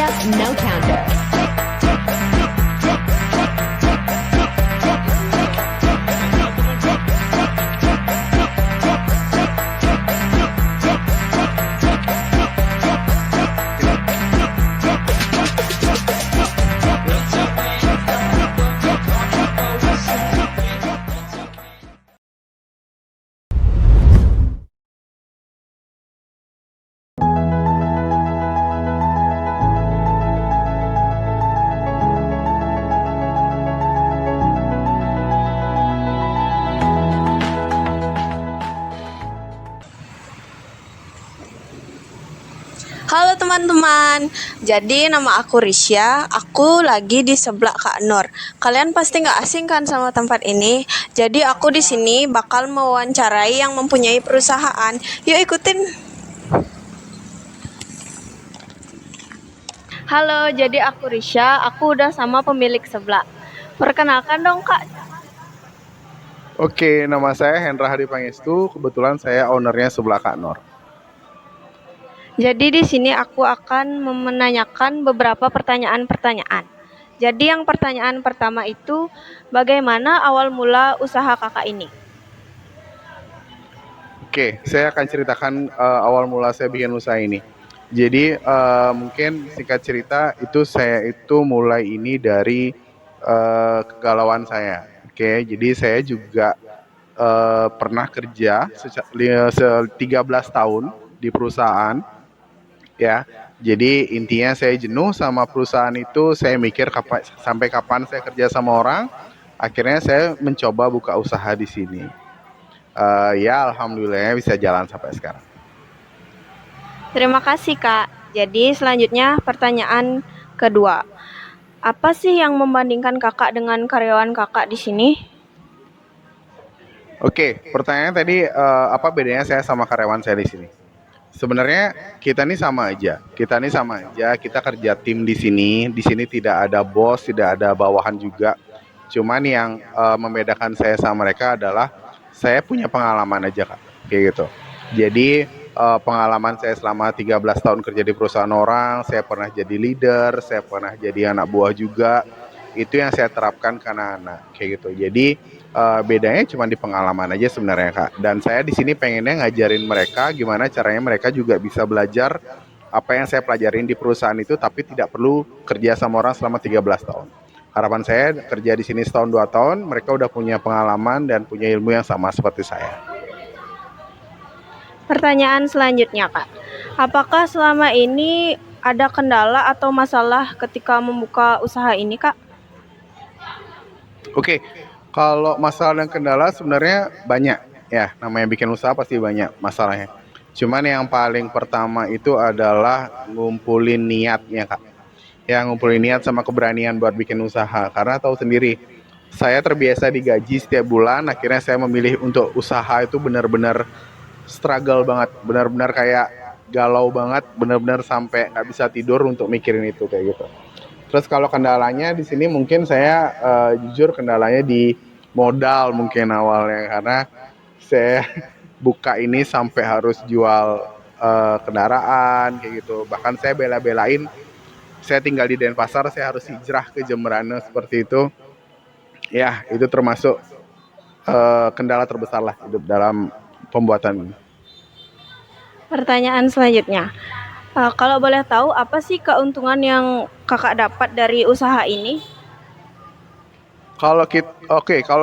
up, no counter. Halo teman-teman, jadi nama aku Risya, aku lagi di sebelah Kak Nur. Kalian pasti nggak asing kan sama tempat ini? Jadi aku di sini bakal mewawancarai yang mempunyai perusahaan. Yuk ikutin. Halo, jadi aku Risya, aku udah sama pemilik sebelah. Perkenalkan dong Kak. Oke, nama saya Hendra Hadi Pangestu. Kebetulan saya ownernya sebelah Kak Nur. Jadi di sini aku akan menanyakan beberapa pertanyaan-pertanyaan. Jadi yang pertanyaan pertama itu, bagaimana awal mula usaha kakak ini? Oke, saya akan ceritakan awal mula saya bikin usaha ini. Jadi mungkin singkat cerita itu saya itu mulai ini dari kegalauan saya. Oke, jadi saya juga pernah kerja 13 tahun di perusahaan. Ya, jadi intinya saya jenuh sama perusahaan itu. Saya mikir sampai kapan saya kerja sama orang. Akhirnya saya mencoba buka usaha di sini. Ya, alhamdulillah bisa jalan sampai sekarang. Terima kasih Kak. Jadi selanjutnya pertanyaan kedua. Apa sih yang membandingkan kakak dengan karyawan kakak di sini? Oke, pertanyaannya tadi apa bedanya saya sama karyawan saya di sini? Sebenarnya kita ini sama aja. Kita ini sama aja. Kita kerja tim di sini. Di sini tidak ada bos, tidak ada bawahan juga. Cuman yang membedakan saya sama mereka adalah saya punya pengalaman aja Kak. Kayak gitu. Jadi pengalaman saya selama 13 tahun kerja di perusahaan orang, saya pernah jadi leader, saya pernah jadi anak buah juga. Itu yang saya terapkan ke anak-anak kayak gitu. Jadi bedanya cuma di pengalaman aja sebenarnya Kak. Dan saya di sini pengennya ngajarin mereka gimana caranya mereka juga bisa belajar apa yang saya pelajarin di perusahaan itu, tapi tidak perlu kerja sama orang selama 13 tahun. Harapan saya kerja di sini setahun 2 tahun, mereka udah punya pengalaman dan punya ilmu yang sama seperti saya. Pertanyaan selanjutnya Kak. Apakah selama ini ada kendala atau masalah ketika membuka usaha ini Kak? Oke, kalau masalah dan kendala sebenarnya banyak ya, namanya bikin usaha pasti banyak masalahnya. Cuman yang paling pertama itu adalah ngumpulin niatnya Kak. Ya, ngumpulin niat sama keberanian buat bikin usaha. Karena tahu sendiri, saya terbiasa digaji setiap bulan, akhirnya saya memilih untuk usaha itu benar-benar struggle banget, benar-benar kayak galau banget, benar-benar sampai nggak bisa tidur untuk mikirin itu kayak gitu. Terus kalau kendalanya di sini mungkin saya jujur kendalanya di modal mungkin awalnya, karena saya buka ini sampai harus jual kendaraan kayak gitu. Bahkan saya bela-belain saya tinggal di Denpasar, saya harus hijrah ke Jemberana seperti itu. Ya, itu termasuk kendala terbesar lah hidup dalam pembuatan ini. Pertanyaan selanjutnya. Kalau boleh tahu, apa sih keuntungan yang kakak dapat dari usaha ini? Kalau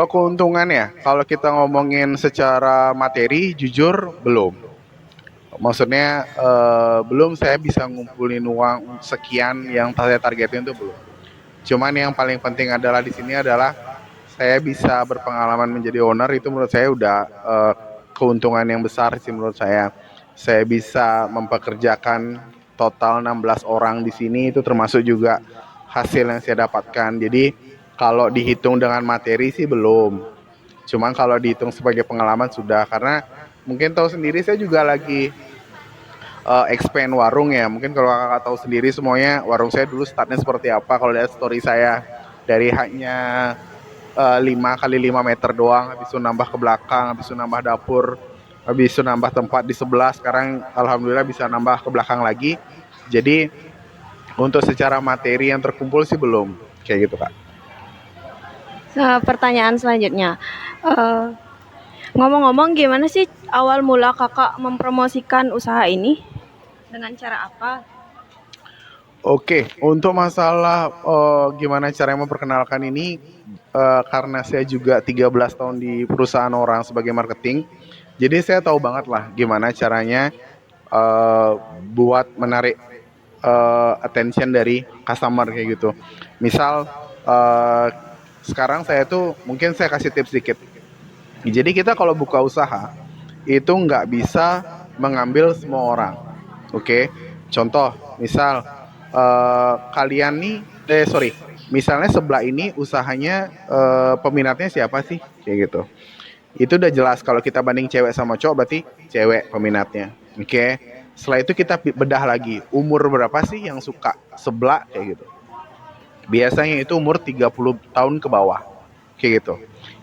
keuntungan ya, kalau kita ngomongin secara materi, jujur belum. Maksudnya belum saya bisa ngumpulin uang sekian yang saya targetin itu belum. Cuman yang paling penting adalah di sini adalah saya bisa berpengalaman menjadi owner, itu menurut saya udah keuntungan yang besar sih menurut saya. Saya bisa mempekerjakan total 16 orang di sini, itu termasuk juga hasil yang saya dapatkan. Jadi kalau dihitung dengan materi sih belum. Cuman kalau dihitung sebagai pengalaman sudah, karena mungkin tahu sendiri saya juga lagi expand warung ya. Mungkin kalau kakak tahu sendiri semuanya, warung saya dulu startnya seperti apa. Kalau lihat story saya, dari hanya 5 kali 5 meter doang, habis itu nambah ke belakang, habis itu nambah dapur, habis itu nambah tempat di sebelah, sekarang alhamdulillah bisa nambah ke belakang lagi. Jadi Untuk secara materi yang terkumpul sih belum, kayak gitu Kak. Pertanyaan selanjutnya, eh, ngomong-ngomong, gimana sih awal mula kakak mempromosikan usaha ini? Dengan cara apa? Oke, untuk masalah gimana cara memperkenalkan ini, karena saya juga 13 tahun di perusahaan orang sebagai marketing, jadi saya tahu banget lah gimana caranya eh, buat menarik attention dari customer kayak gitu. Misal eh, sekarang saya tuh mungkin saya kasih tips sedikit. Jadi kita kalau buka usaha itu nggak bisa mengambil semua orang. Oke, contoh misal kalian nih, sorry, misalnya sebelah ini usahanya peminatnya siapa sih, kayak gitu. Itu udah jelas kalau kita banding cewek sama cowok berarti cewek peminatnya. Oke. Setelah itu kita bedah lagi, umur berapa sih yang suka sebelah kayak gitu. Biasanya itu umur 30 tahun ke bawah. Kayak gitu.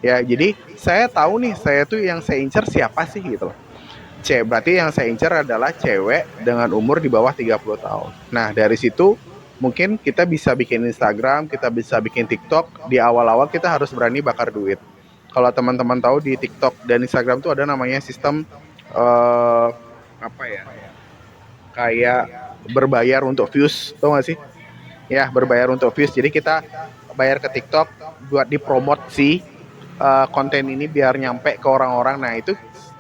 Ya, jadi saya tahu nih, saya tuh yang saya incer siapa sih gitu loh. Berarti yang saya incer adalah cewek dengan umur di bawah 30 tahun. Nah, dari situ mungkin kita bisa bikin Instagram, kita bisa bikin TikTok. Di awal-awal kita harus berani bakar duit. Kalau teman-teman tahu di TikTok dan Instagram tuh ada namanya sistem apa ya? Kayak berbayar untuk views, tau gak sih? Ya, berbayar untuk views. Jadi kita bayar ke TikTok buat dipromot si konten ini biar nyampe ke orang-orang. Nah,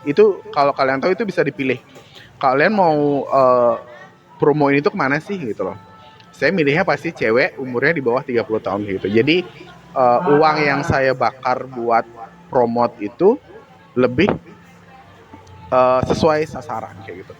itu kalau kalian tahu itu bisa dipilih. Kalian mau promo ini tuh kemana sih gitu loh. Saya milihnya pasti cewek umurnya di bawah 30 tahun gitu. Jadi uang yang saya bakar buat promote itu lebih sesuai sasaran kayak gitu.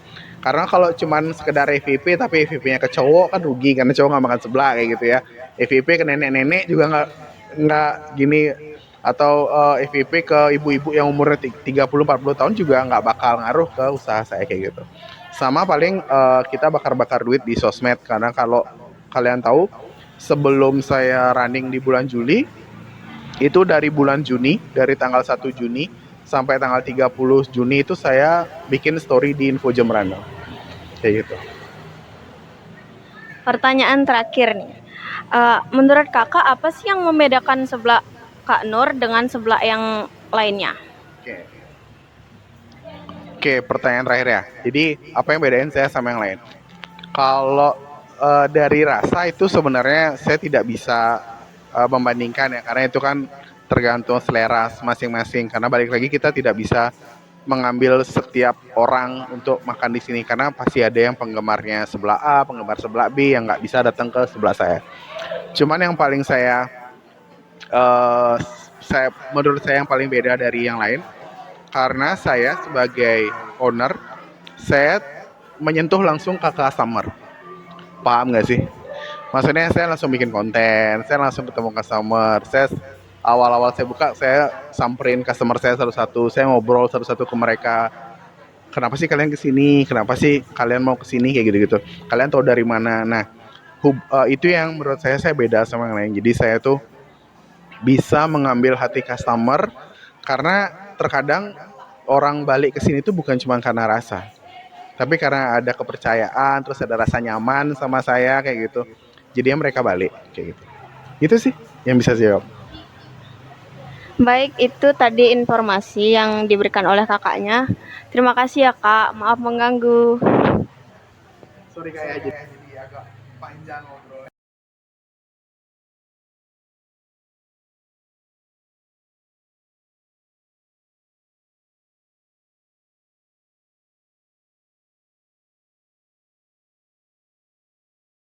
Karena kalau cuman sekedar EVP tapi EVP-nya ke cowok kan rugi karena cowok nggak makan sebelah kayak gitu ya. EVP ke nenek-nenek juga nggak gini, atau EVP ke ibu-ibu yang umurnya 30-40 tahun juga nggak bakal ngaruh ke usaha saya kayak gitu. Sama paling kita bakar-bakar duit di sosmed, karena kalau kalian tahu sebelum saya running di bulan Juli itu dari bulan Juni, dari tanggal 1 Juni sampai tanggal 30 Juni itu saya bikin story di Info Jam Runner kayak gitu. Pertanyaan terakhir nih, menurut kakak apa sih yang membedakan sebelah Kak Nur dengan sebelah yang lainnya? Oke. Oke, pertanyaan terakhir ya. Jadi apa yang bedain saya sama yang lain? Kalau dari rasa itu sebenarnya saya tidak bisa membandingkan ya, karena itu kan tergantung selera masing-masing. Karena balik lagi kita tidak bisa mengambil setiap orang untuk makan di sini, karena pasti ada yang penggemarnya sebelah A, penggemar sebelah B yang nggak bisa datang ke sebelah saya. Cuman yang paling eh, menurut saya yang paling beda dari yang lain, karena saya sebagai owner, saya menyentuh langsung ke customer. Paham nggak sih? Maksudnya saya langsung bikin konten, saya langsung ketemu customer, saya awal-awal saya buka, saya samperin customer saya satu-satu, saya ngobrol satu-satu ke mereka. Kenapa sih kalian kesini? Kenapa sih kalian mau kesini kayak gitu-gitu? Kalian tahu dari mana? Nah, itu yang menurut saya beda sama yang lain. Jadi saya tuh bisa mengambil hati customer, karena terkadang orang balik ke sini tuh bukan cuma karena rasa, tapi karena ada kepercayaan, terus ada rasa nyaman sama saya kayak gitu. Jadinya mereka balik kayak gitu. Itu sih yang bisa saya jawab. Baik, itu tadi informasi yang diberikan oleh kakaknya. Terima kasih ya kak, maaf mengganggu. Sorry kayak jadi agak panjang ngobrol.